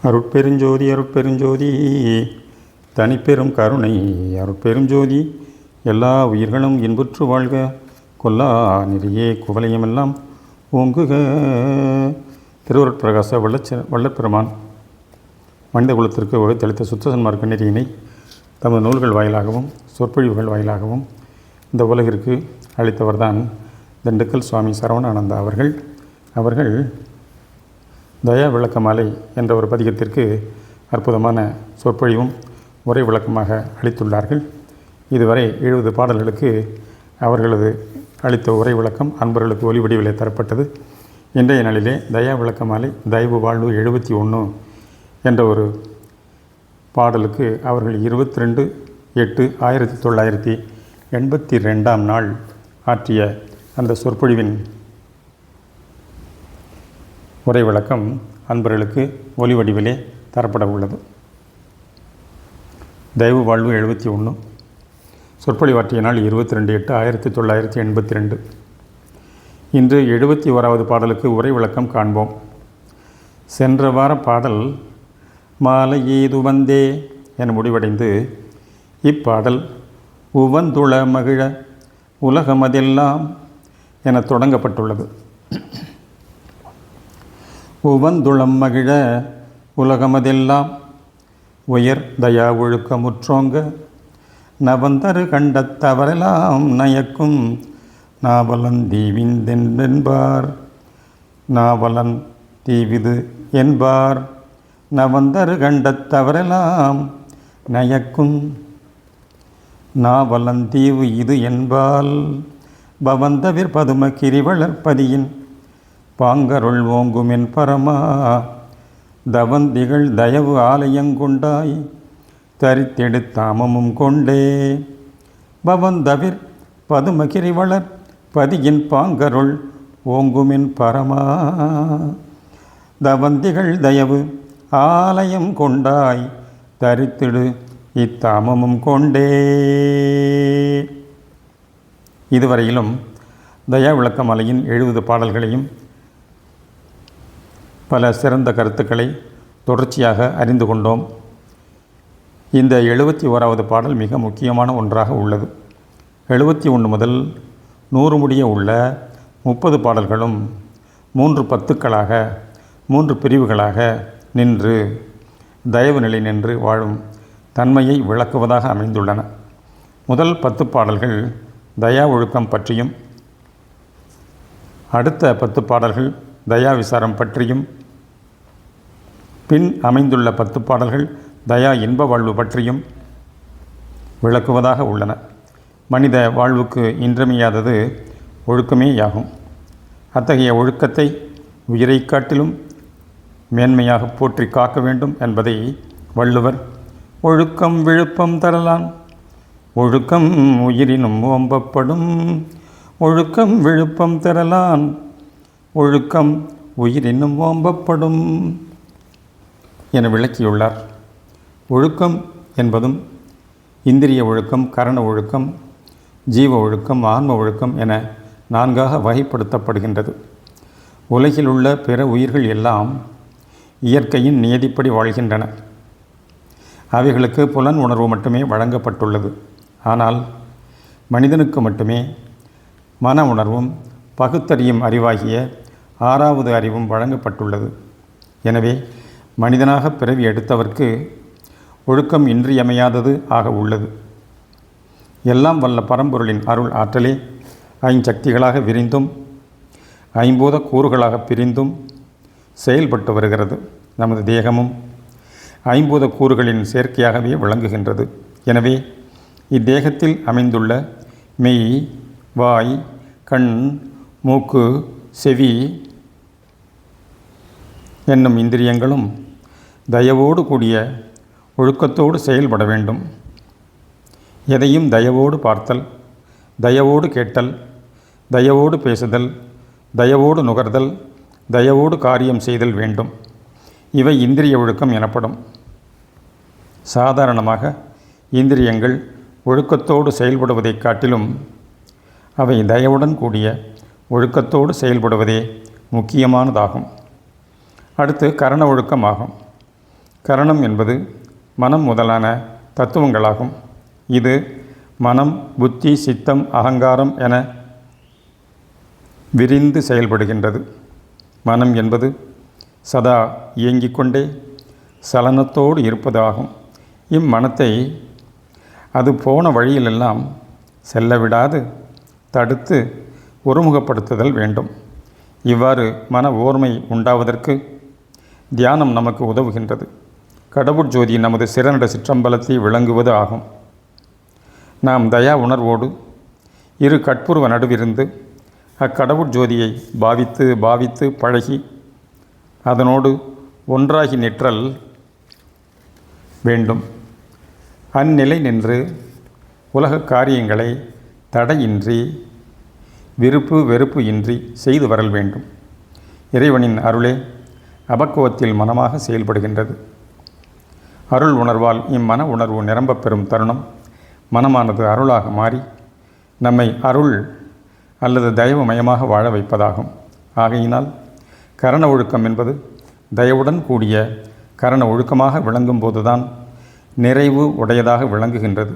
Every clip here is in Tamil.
அருட்பெருஞ்சோதி அருட்பெருஞ்சோதி தனிப்பெரும் கருணை அருட்பெருஞ்சோதி எல்லா உயிர்களும் இன்புற்று வாழ்க கொல்லா நெறியே குவலையமெல்லாம் ஓங்குக. திருவருட்பிரகாச வள்ளற்பெருமான் மனித குலத்திற்கு வகுத்தளித்த சுத்த சன்மார்க்க நெறியினை தமது நூல்கள் வாயிலாகவும் சொற்பொழிவுகள் வாயிலாகவும் இந்த உலகிற்கு அளித்தவர்தான் திண்டுக்கல் சுவாமி சரவணானந்தா அவர்கள் தயா விளக்க மாலை என்ற ஒரு பதிகத்திற்கு அற்புதமான சொற்பொழிவும் உரை விளக்கமாக அளித்துள்ளார்கள். இதுவரை 70 பாடல்களுக்கு அவர்களது அளித்த உரை விளக்கம் அன்பர்களுக்கு ஒலி வடிவிலே தரப்பட்டது. இன்றைய நாளிலே தயா விளக்க மாலை தயவு வாழ்வு 71 என்ற ஒரு பாடலுக்கு அவர்கள் 22/8/1982 ஆற்றிய அந்த சொற்பொழிவின் உரை விளக்கம் அன்பர்களுக்கு ஒலி வடிவிலே தரப்பட உள்ளது. தயவு வாழ்வு 71 சொற்பொழிவாற்றிய நாள் 22/8/1982. இன்று 71வது பாடலுக்கு உரை விளக்கம் காண்போம். சென்ற வார பாடல் மாலை ஏது வந்தே என முடிவடைந்து இப்பாடல் உவந்துள மகிழ உலகமதெல்லாம் என தொடங்கப்பட்டுள்ளது. உவந்துளம் மகிழ உலகமதெல்லாம் உயர் தயா ஒழுக்கமுற்றோங்க நவந்தரு கண்டத்தவரெல்லாம் நயக்கும் நாவலன் தீவிந்தென்பென்பார் நாவலன் தீவிது என்பார் நவந்தரு கண்டத்தவரெல்லாம் நயக்கும் நாவலன் தீவு இது என்பால் பவந்தவிர் பதும கிரிவளர்பதியின் பாங்கருள் ஓங்குமென் பரமா தவந்திகள் தயவு ஆலயங்கொண்டாய் தரித்தெடுத்தாமமும் கொண்டே பவந்தவிர் பதுமகிரி வளர் பதியின் பாங்கருள் ஓங்குமென் பரமா தவந்திகள் தயவு ஆலயம் கொண்டாய் தரித்திடு இத்தாமமும் கொண்டே. இதுவரையிலும் தயா விளக்க மாலையின் 70 பாடல்களையும் பல சிறந்த கருத்துக்களை தொடர்ச்சியாக அறிந்து கொண்டோம். இந்த 71வது பாடல் மிக முக்கியமான ஒன்றாக உள்ளது. 71 முதல் 100 முடிய உள்ள 30 பாடல்களும் 3 பத்துக்களாக 3 பிரிவுகளாக நின்று தயவு நிலை நின்று வாழும் தன்மையை விளக்குவதாக அமைந்துள்ளன. முதல் 10 பாடல்கள் தயா ஒழுக்கம் பற்றியும், அடுத்த 10 பாடல்கள் தயா விசாரம் பற்றியும், பின் அமைந்துள்ள 10 பாடல்கள் தயா இன்ப வாழ்வு பற்றியும் விளக்குவதாக உள்ளன. மனித வாழ்வுக்கு இன்றியமையாதது ஒழுக்கமேயாகும். அத்தகைய ஒழுக்கத்தை உயிரை காட்டிலும் மேன்மையாக போற்றி காக்க வேண்டும் என்பதை வள்ளுவர் ஒழுக்கம் விழுப்பம் தரலான் ஒழுக்கம் உயிரினும் ஓம்பப்படும் ஒழுக்கம் விழுப்பம் தரலான் ஒழுக்கம் உயிரினும் ஓம்பப்படும் என விளக்கியுள்ளார். ஒழுக்கம் என்பதும் இந்திரிய ஒழுக்கம், கரண ஒழுக்கம், ஜீவ ஒழுக்கம், ஆன்ம ஒழுக்கம் என 4ஆக வகைப்படுத்தப்படுகின்றது. உலகில் உள்ள பிற உயிர்கள் எல்லாம் இயற்கையின் நியதிப்படி வாழ்கின்றன. அவைகளுக்கு புலன் உணர்வு மட்டுமே வழங்கப்பட்டுள்ளது. ஆனால் மனிதனுக்கு மட்டுமே மன உணர்வும் பகுத்தறியும் அறிவாகிய 6வது அறிவும் வழங்கப்பட்டுள்ளது. எனவே மனிதனாக பிறவி எடுத்தவர்க்கு ஒழுக்கம் இன்றியமையாதது ஆக உள்ளது. எல்லாம் வல்ல பரம்பொருளின் அருள் ஆற்றலே ஐஞ்சக்திகளாக விரிந்தும் ஐம்பூத கூறுகளாக பிரிந்தும் செயல்பட்டு வருகிறது. நமது தேகமும் ஐம்பூத கூறுகளின் சேர்க்கையாகவே விளங்குகின்றது. எனவே இத்தேகத்தில் அமைந்துள்ள மெய், வாய், கண், மூக்கு, செவி என்னும் இந்திரியங்களும் தயவோடு கூடிய ஒழுக்கத்தோடு செயல்பட வேண்டும். எதையும் தயவோடு பார்த்தல், தயவோடு கேட்டல், தயவோடு பேசுதல், தயவோடு நுகர்தல், தயவோடு காரியம் செய்தல் வேண்டும். இவை இந்திரிய ஒழுக்கம் எனப்படும். சாதாரணமாக இந்திரியங்கள் ஒழுக்கத்தோடு செயல்படுவதைக் காட்டிலும் அவை தயவுடன் கூடிய ஒழுக்கத்தோடு செயல்படுவதே முக்கியமானதாகும். அடுத்து கரண ஒழுக்கமாகும். கரணம் என்பது மனம் முதலான தத்துவங்களாகும். இது மனம், புத்தி, சித்தம், அகங்காரம் என விரிந்து செயல்படுகின்றது. மனம் என்பது சதா இயங்கிக் கொண்டே சலனத்தோடு இருப்பதாகும். இம்மனத்தை அது போன வழியிலெல்லாம் செல்ல விடாது தடுத்து ஒருமுகப்படுத்துதல் வேண்டும். இவ்வாறு மன ஓர்மை உண்டாவதற்கு தியானம் நமக்கு உதவுகின்றது. கடவுள் ஜோதி நமது சிறந்த சிற்றம்பலத்தை விளங்குவது ஆகும். நாம் தயா உணர்வோடு இரு கட்புருவ நடுவிருந்து அக்கடவுள் ஜோதியை பாவித்து பழகி அதனோடு ஒன்றாகி நிற்றல் வேண்டும். அந்நிலை நின்று உலக காரியங்களை தடையின்றி விருப்பு வெறுப்பு இன்றி செய்து வரல் வேண்டும். இறைவனின் அருளே அபக்குவத்தில் மனமாக செயல்படுகின்றது. அருள் உணர்வால் இம்மன உணர்வு நிரம்பப் பெறும் தருணம் மனமானது அருளாக மாறி நம்மை அருள் அல்லது தயவுமயமாக வாழ வைப்பதாகும். ஆகையினால் கரண ஒழுக்கம் என்பது தயவுடன் கூடிய கரண ஒழுக்கமாக விளங்கும் போதுதான் நிறைவு உடையதாக விளங்குகின்றது.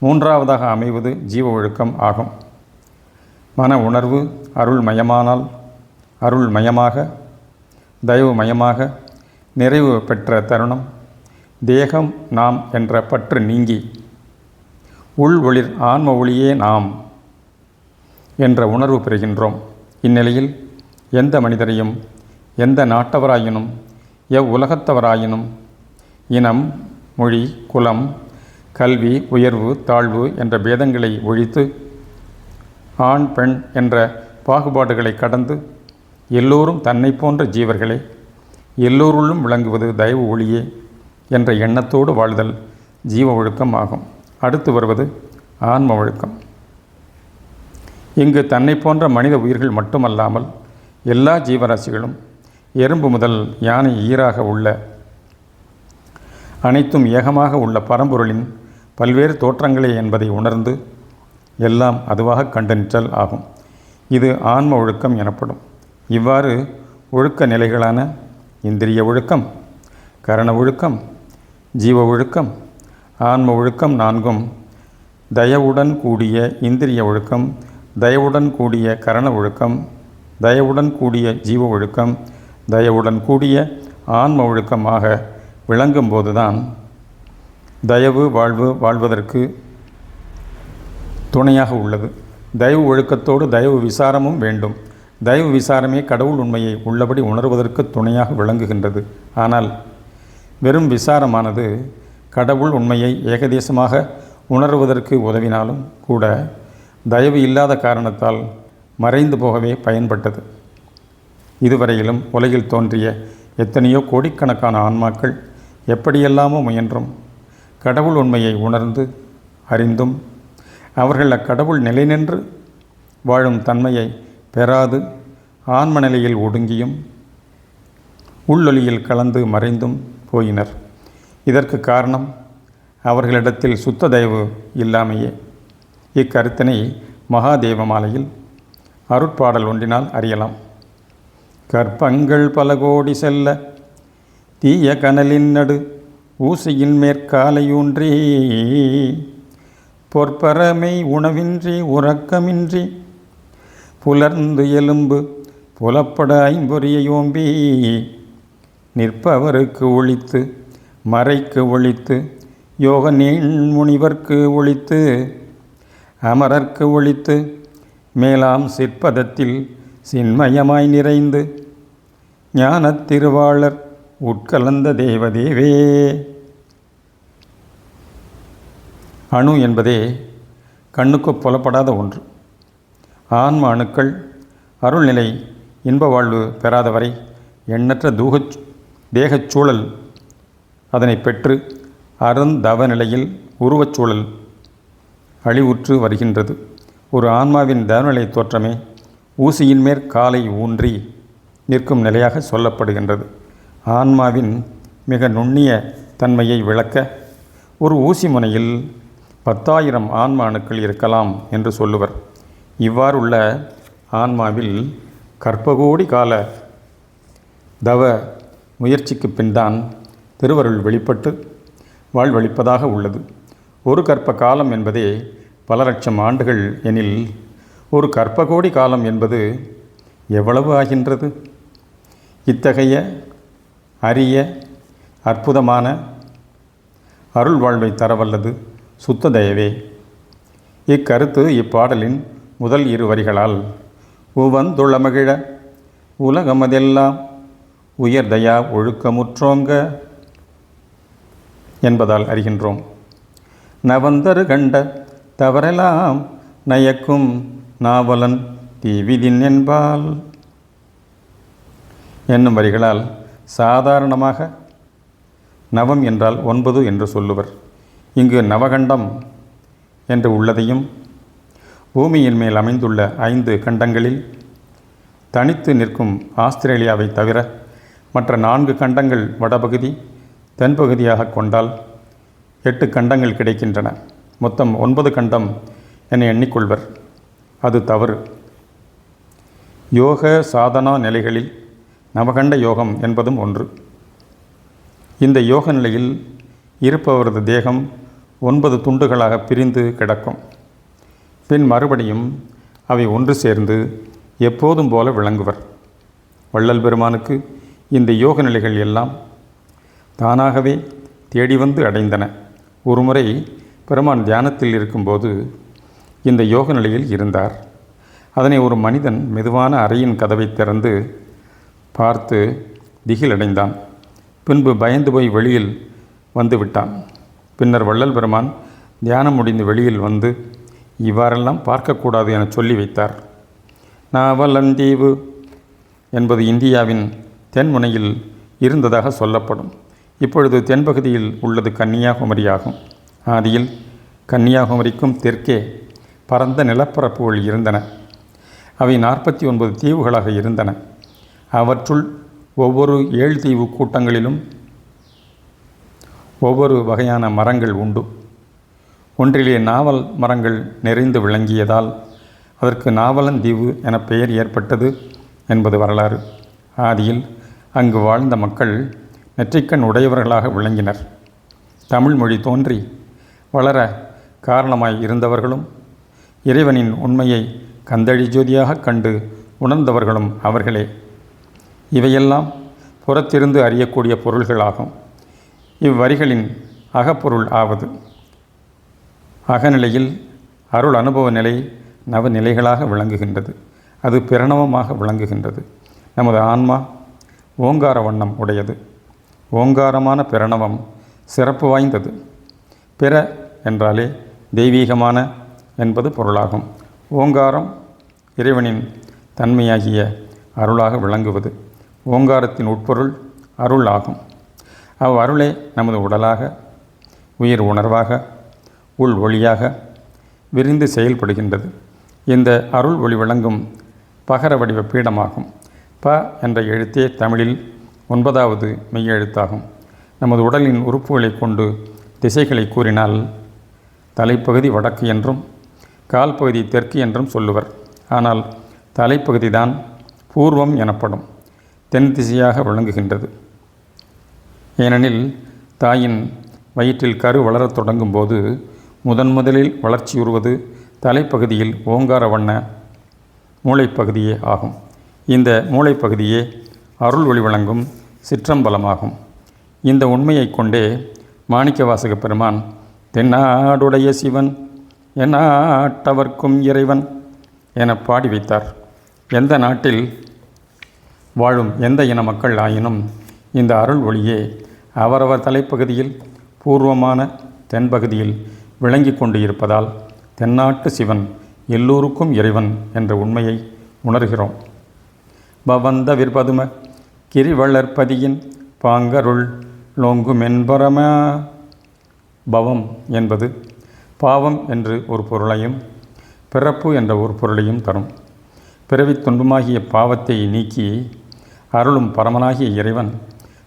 மூன்றாவதாக அமைவது ஜீவ ஒழுக்கம் ஆகும். மன உணர்வு அருள்மயமானால் அருள்மயமாக தயவுமயமாக நிறைவு பெற்ற தருணம் தேகம் நாம் என்ற பற்று நீங்கி உள் ஒளிர் ஆன்ம ஒளியே நாம் என்ற உணர்வு பெறுகின்றோம். இந்நிலையில் எந்த மனிதரையும் எந்த நாட்டவராயினும் எவ்வுலகத்தவராயினும் இனம், மொழி, குலம், கல்வி, உயர்வு, தாழ்வு என்ற பேதங்களை ஒழித்து ஆண் பெண் என்ற பாகுபாடுகளை கடந்து எல்லோரும் தன்னை போன்ற ஜீவர்களே, எல்லோருள்ளும் விளங்குவது தயவு ஒளியே என்ற எண்ணத்தோடு வாழ்தல் ஜீவ ஒழுக்கம் ஆகும். அடுத்து வருவது ஆன்ம ஒழுக்கம். இங்கு தன்னை போன்ற மனித உயிர்கள் மட்டுமல்லாமல் எல்லா ஜீவராசிகளும் எறும்பு முதல் யானை ஈராக உள்ள அனைத்தும் ஏகமாக உள்ள பரம்பொருளின் பல்வேறு தோற்றங்களே என்பதை உணர்ந்து எல்லாம் அதுவாக கண்டு நிற்றல் ஆகும். இது ஆன்ம ஒழுக்கம் எனப்படும். இவ்வாறு ஒழுக்க நிலைகளான இந்திரிய ஒழுக்கம், கரண ஒழுக்கம், ஜீவ ஒழுக்கம், ஆன்ம ஒழுக்கம் நான்கும் தயவுடன் கூடிய இந்திரிய ஒழுக்கம், தயவுடன் கூடிய கரண ஒழுக்கம், தயவுடன் கூடிய ஜீவ ஒழுக்கம், தயவுடன் கூடிய ஆன்ம ஒழுக்கமாக விளங்கும்போதுதான் தயவு வாழ்வதற்கு துணையாக உள்ளது. தயவு ஒழுக்கத்தோடு தயவு விசாரமும் வேண்டும். தயவு விசாரமே கடவுள் உண்மையை உள்ளபடி உணர்வதற்கு துணையாக விளங்குகின்றது. ஆனால் வெறும் விசாரமானது கடவுள் உண்மையை ஏகதேசமாக உணர்வதற்கு உதவினாலும் கூட தயவு இல்லாத காரணத்தால் மறைந்து போகவே பயன்பட்டது. இதுவரையிலும் உலகில் தோன்றிய எத்தனையோ கோடிக்கணக்கான ஆன்மாக்கள் எப்படியெல்லாமோ முயன்றும் கடவுள் உண்மையை உணர்ந்து அறிந்தும் அவர்கள் அக்கடவுள் நிலை நின்று வாழும் தன்மையை பெறாது ஆன்ம நிலையில் ஒடுங்கியும் உள்ளொலியில் கலந்து மறைந்தும் போயினர். இதற்கு காரணம் அவர்களிடத்தில் சுத்த தயவு இல்லாமையே. இக்கருத்தினை மகாதேவ மாலையில் அருட்பாடல் ஒன்றினால் அறியலாம். கற்பங்கள் பல கோடி செல்ல தீய கனலின் நடு ஊசியின் மேற்காலையூன்றி பொற்பரமை உணவின்றி உறக்கமின்றி புலர்ந்து எலும்பு புலப்பட ஐம்பொறியோம்பி நிற்பவருக்கு ஒழித்து மறைக்கு ஒழித்து யோக நீண்முனிவர்க்கு ஒழித்து அமரர்க்கு ஒழித்து மேலாம் சிற்பதத்தில் சின்மயமாய் நிறைந்து ஞானத் திருவாளர் உட்கலந்த தேவதேவே. அணு என்பதே கண்ணுக்கு புலப்படாத ஒன்று. ஆன்ம அணுக்கள் அருள்நிலை இன்ப வாழ்வு பெறாதவரை எண்ணற்ற தேகச்சூழல் அதனை பெற்று அருந்தவ நிலையில் உருவச்சூழல் அழிவுற்று வருகின்றது. ஒரு ஆன்மாவின் தவநிலை தோற்றமே ஊசியின் மேற்காலை ஊன்றி நிற்கும் நிலையாக சொல்லப்படுகின்றது. ஆன்மாவின் மிக நுண்ணிய தன்மையை விளக்க ஒரு ஊசி முனையில் 10,000 ஆன்ம அணுக்கள் இருக்கலாம் என்று சொல்லுவர். இவ்வாறுள்ள ஆன்மாவில் கற்பகோடி கால தவ முயற்சிக்கு பின்தான் திருவருள் வெளிப்பட்டு வாழ்வளிப்பதாக உள்ளது. ஒரு கற்ப காலம் என்பதே பல லட்சம் ஆண்டுகள் எனில் ஒரு கற்பகோடி காலம் என்பது எவ்வளவு ஆகின்றது? இத்தகைய அரிய அற்புதமான அருள் வாழ்வை தரவல்லது சுத்த தயவே. இக்கருத்து இப்பாடலின் முதல் இரு வரிகளால் உவந்துளமகிழ உலகமதெல்லாம் உயர்தயா ஒழுக்கமுற்றோங்க என்பதால் அறிகின்றோம். நவந்தரு கண்ட தவறெல்லாம் நயக்கும் நாவலன் தீவிதின் என்பால் என்னும் வரிகளால் சாதாரணமாக நவம் என்றால் 9 என்று சொல்லுவர். இங்கு நவகண்டம் என்று உள்ளதையும் பூமியின் மேல் அமைந்துள்ள 5 கண்டங்களில் தனித்து நிற்கும் ஆஸ்திரேலியாவை தவிர மற்ற 4 கண்டங்கள் வடபகுதி தென்பகுதியாக கொண்டால் 8 கண்டங்கள் கிடைக்கின்றன. மொத்தம் 9 கண்டம் என எண்ணிக்கொள்வர். அது தவறு. யோக சாதனா நிலைகளில் நவகண்ட யோகம் என்பதும் ஒன்று. இந்த யோக நிலையில் இருப்பவரது தேகம் 9 துண்டுகளாக பிரிந்து கிடக்கும். பின் மறுபடியும் அவை ஒன்று சேர்ந்து எப்போதும் போல விளங்குவர். வள்ளல் பெருமானுக்கு இந்த யோக நிலைகள் எல்லாம் தானாகவே தேடி வந்து அடைந்தன. ஒருமுறை பெருமான் தியானத்தில் இருக்கும்போது இந்த யோக நிலையில் இருந்தார். அதனை ஒரு மனிதன் மெதுவான அறையின் கதவை திறந்து பார்த்து திகிலடைந்தான். பின்பு பயந்து போய் வெளியில் வந்து விட்டான். பின்னர் வள்ளல் பெருமான் தியானம் முடிந்து வெளியில் வந்து இவ்வாறெல்லாம் பார்க்கக்கூடாது என சொல்லி வைத்தார். நாவலந்தீவு என்பது இந்தியாவின் தென்முனையில் இருந்ததாக சொல்லப்படும். இப்பொழுது தென்பகுதியில் உள்ளது கன்னியாகுமரி ஆகும். ஆதியில் கன்னியாகுமரிக்கும் தெற்கே பரந்த நிலப்பரப்புகள் இருந்தன. அவை 49 தீவுகளாக இருந்தன. அவற்றுள் ஒவ்வொரு 7 தீவு கூட்டங்களிலும் ஒவ்வொரு வகையான மரங்கள் உண்டு. ஒன்றிலே நாவல் மரங்கள் நிறைந்து விளங்கியதால் அதற்கு நாவலந்தீவு என பெயர் ஏற்பட்டது என்பது வரலாறு. ஆதியில் அங்கு வாழ்ந்த மக்கள் நெற்றிக்கண் உடையவர்களாக விளங்கினர். தமிழ் மொழி தோன்றி வளர காரணமாய் இருந்தவர்களும் இறைவனின் உண்மையை கந்தழி ஜோதியாக கண்டு உணர்ந்தவர்களும் அவர்களே. இவையெல்லாம் புறத்திருந்து அறியக்கூடிய பொருள்களாகும். இவ்வரிகளின் அகப்பொருள் ஆவது அகநிலையில் அருள் அனுபவ நிலை நவநிலைகளாக விளங்குகின்றது. அது பிரணவமாக விளங்குகின்றது. நமது ஆன்மா ஓங்கார வண்ணம் உடையது. ஓங்காரமான பிரணவம் சிறப்பு வாய்ந்தது. பிற என்றாலே தெய்வீகமான என்பது பொருளாகும். ஓங்காரம் இறைவனின் தன்மையாகிய அருளாக விளங்குவது. ஓங்காரத்தின் உட்பொருள் அருள் ஆகும். அவ்வருளே நமது உடலாக, உயிர் உணர்வாக, உள் ஒளியாக விரிந்து செயல்படுகின்றது. இந்த அருள் ஒளி விளங்கும் பகர வடிவ பீடமாகும். ப என்ற எழுத்தே தமிழில் 9வது மெய்யெழுத்தாகும். நமது உடலின் உறுப்புகளை கொண்டு திசைகளை கூறினால் தலைப்பகுதி வடக்கு என்றும் கால் பகுதி தெற்கு என்றும் சொல்லுவர். ஆனால் தலைப்பகுதி தான் பூர்வம் எனப்படும். தென் திசையாக விளங்குகின்றது. ஏனெனில் தாயின் வயிற்றில் கரு வளரத் தொடங்கும் போது முதலில் வளர்ச்சியுறுவது தலைப்பகுதியில் ஓங்கார வண்ண மூளைப்பகுதியே ஆகும். இந்த மூளைப்பகுதியே அருள் ஒளி வழங்கும் சிற்றம்பலமாகும். இந்த உண்மையை கொண்டே மாணிக்கவாசக பெருமான் தென்னாடுடைய சிவன் எந்நாட்டவர்க்கும் இறைவன் என பாடி வைத்தார். எந்த நாட்டில் வாழும் எந்த இன மக்கள் ஆயினும் இந்த அருள் ஒளியே அவரவர் தலைப்பகுதியில் பூர்வமான தென்பகுதியில் விளங்கி கொண்டு இருப்பதால் தென்னாட்டு சிவன் எல்லோருக்கும் இறைவன் என்ற உண்மையை உணர்கிறோம். பவந்த விற்பதும கிரிவளர்பதியின் பாங்கருள் லோங்குமென்பரம. பவம் என்பது பாவம் என்று ஒரு பொருளையும் பிறப்பு என்ற ஒரு பொருளையும் தரும். பிறவித் துன்பமாகிய பாவத்தை நீக்கி அருளும் பரமனாகிய இறைவன்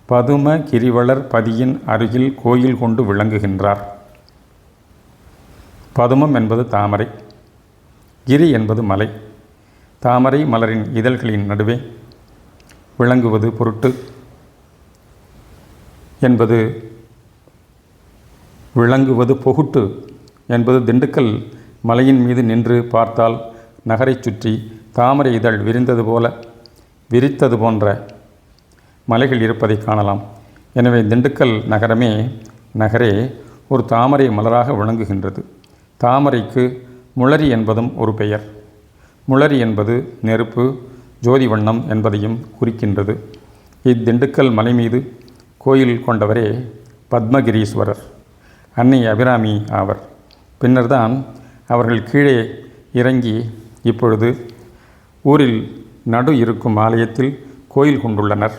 பதும கிரிவளர் பதியின் அருகில் கோயில் கொண்டு விளங்குகின்றார். பதுமம் என்பது தாமரை, கிரி என்பது மலை. தாமரை மலரின் இதழ்களின் நடுவே விளங்குவது பொருட்டு என்பது விளங்குவது பொகுட்டு என்பது திண்டுக்கல் மலையின் மீது நின்று பார்த்தால் நகரைச் சுற்றி தாமரை இதழ் விரித்தது போன்ற மலைகள் இருப்பதை காணலாம். எனவே திண்டுக்கல் நகரே ஒரு தாமரை மலராக விளங்குகின்றது. தாமரைக்கு முளரி என்பதும் ஒரு பெயர். முளரி என்பது நெருப்பு, ஜோதி வண்ணம் என்பதையும் குறிக்கின்றது. இத்திண்டுக்கல் மலை மீது கோயில் கொண்டவரே பத்மகிரீஸ்வரர், அன்னை அபிராமி ஆவர். பின்னர்தான் அவர்கள் கீழே இறங்கி இப்பொழுது ஊரில் நடு இருக்கும் ஆலயத்தில் கோயில் கொண்டுள்ளனர்.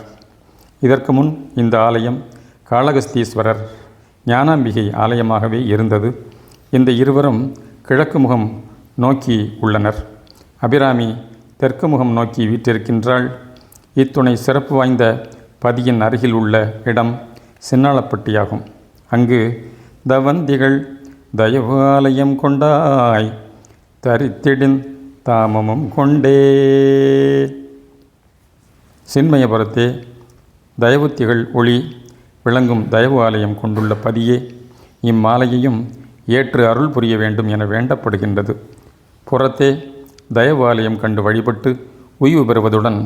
இதற்கு முன் இந்த ஆலயம் காளகஸ்தீஸ்வரர், ஞானாம்பிகை ஆலயமாகவே இருந்தது. இந்த இருவரும் கிழக்கு முகம் நோக்கி உள்ளனர். அபிராமி தெற்கு முகம் நோக்கி வீற்றிருக்கின்றாள். இத்துணை சிறப்பு வாய்ந்த பதியின் அருகில் உள்ள இடம் சின்னாளப்பட்டியாகும். அங்கு தவந்திகள் தயவு ஆலயம் கொண்டாய் தரித்திடின் தாமமும் கொண்டே. சின்மயபுரத்தே தயவுத்திகள் ஒளி விளங்கும் தயவு ஆலயம் கொண்டுள்ள பதியே இம்மாலையையும் ஏற்று அருள் புரிய வேண்டும் என வேண்டப்படுகின்றது. புறத்தே தயவு ஆலயம் கண்டு வழிபட்டு உய்வு பெறுவதுடன்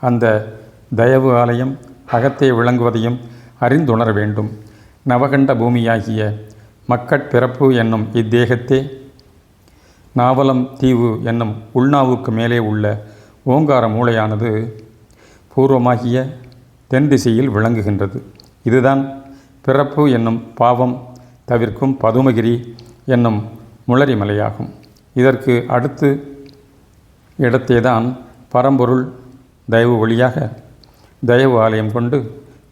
அந்த தயவு ஆலயம் அகத்தே விளங்குவதையும் அறிந்துணர வேண்டும். நவகண்ட பூமியாகிய மக்கட்பிறப்பு என்னும் இத்தேகத்தே நாவலம் தீவு என்னும் உள்நாவுக்கு மேலே உள்ள ஓங்கார மூளையானது பூர்வமாகிய தென் திசையில் விளங்குகின்றது. இதுதான் பிறப்பு என்னும் பாவம் தவிர்க்கும் பதுமகிரி என்னும் முளரி மலையாகும். இதற்கு அடுத்து இடத்தேதான் பரம்பொருள் தயவு வழியாக தயவு ஆலயம் கொண்டு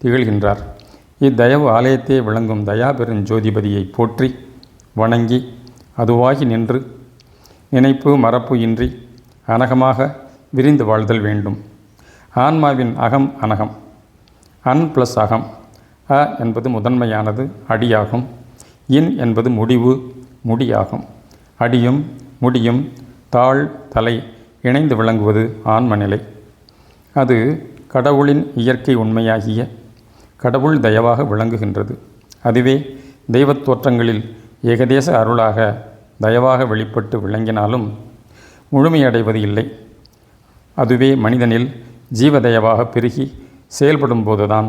திகழ்கின்றார். இத்தயவு ஆலயத்தே விளங்கும் தயாபெருஞ்சோதிபதியை போற்றி வணங்கி அதுவாகி நின்று நினைப்பு மறப்பு இன்றி அனகமாக விரிந்து வாழ்தல் வேண்டும். ஆன்மாவின் அகம் அனகம், அன் ப்ளஸ் அகம். அ என்பது முதன்மையானது, அடியாகும். இன் என்பது முடியாகும். அடியும் முடியும் தாழ் தலை இணைந்து விளங்குவது ஆன்மநிலை. அது கடவுளின் இயற்கை உண்மையாகிய கடவுள் தயவாக விளங்குகின்றது. அதுவே தெய்வத் தோற்றங்களில் ஏகதேச அருளாக தயவாக வெளிப்பட்டு விளங்கினாலும் முழுமையடைவது இல்லை. அதுவே மனிதனில் ஜீவதயவாக பெருகி செயல்படும் போதுதான்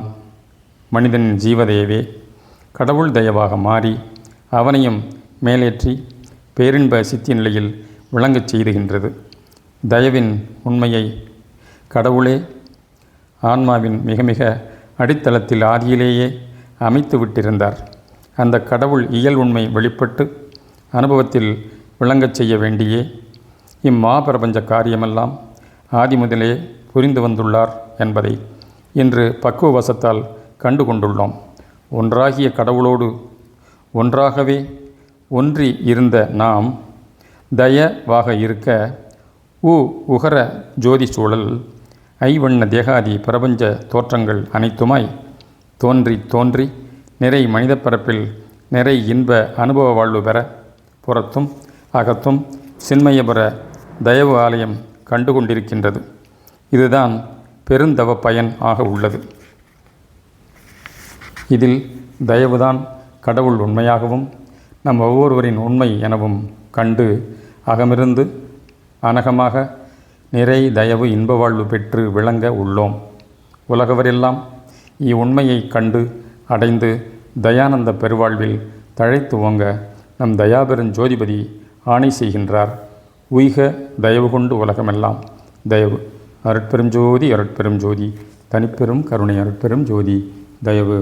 மனிதனின் ஜீவதயவே கடவுள் தயவாக மாறி அவனையும் மேலேற்றி பேரின்ப சித்தி நிலையில் விளங்கச் செய்துகின்றது. தயவின் உண்மையை கடவுளே ஆன்மாவின் மிக மிக அடித்தளத்தில் ஆதியிலேயே அமைத்து விட்டிருந்தார். அந்த கடவுள் இயல் உண்மை வெளிப்பட்டு அனுபவத்தில் விளங்கச் செய்ய வேண்டியே இம்மாபிரபஞ்ச காரியமெல்லாம் ஆதி முதலே புரிந்து வந்துள்ளார் என்பதை இன்று பக்குவவசத்தால் கண்டு கொண்டுள்ளோம். ஒன்றாகிய கடவுளோடு ஒன்றாகவே ஒன்றி இருந்த நாம் தயவாக இருக்க உகர ஜோதி சூழல் ஐவண்ண தேகாதி பிரபஞ்ச தோற்றங்கள் அனைத்துமாய் தோன்றி நிறை மனித பரப்பில் நிறை இன்ப அனுபவ வாழ்வு பெற புறத்தும் அகத்தும் சின்மயபுர தயவு ஆலயம் கண்டு கொண்டிருக்கின்றது. இதுதான் பெருந்தவ பயன் ஆக உள்ளது. இதில் தயவுதான் கடவுள் உண்மையாகவும் நம் ஒவ்வொருவரின் உண்மை எனவும் கண்டு அகமிருந்து அனகமாக நிறை தயவு இன்ப வாழ்வு பெற்று விளங்க உள்ளோம். உலகவரெல்லாம் இவ்வுண்மையை கண்டு அடைந்து தயானந்த பெருவாழ்வில் தழைத்து ஓங்க நம் தயாபெருஞ்சோதிபதி ஆணை செய்கின்றார். உய்க தயவு கொண்டு உலகமெல்லாம் தயவு. அருட்பெரும் ஜோதி அருட்பெரும் ஜோதி தனிப்பெரும் கருணை அருட்பெரும் ஜோதி தயவு.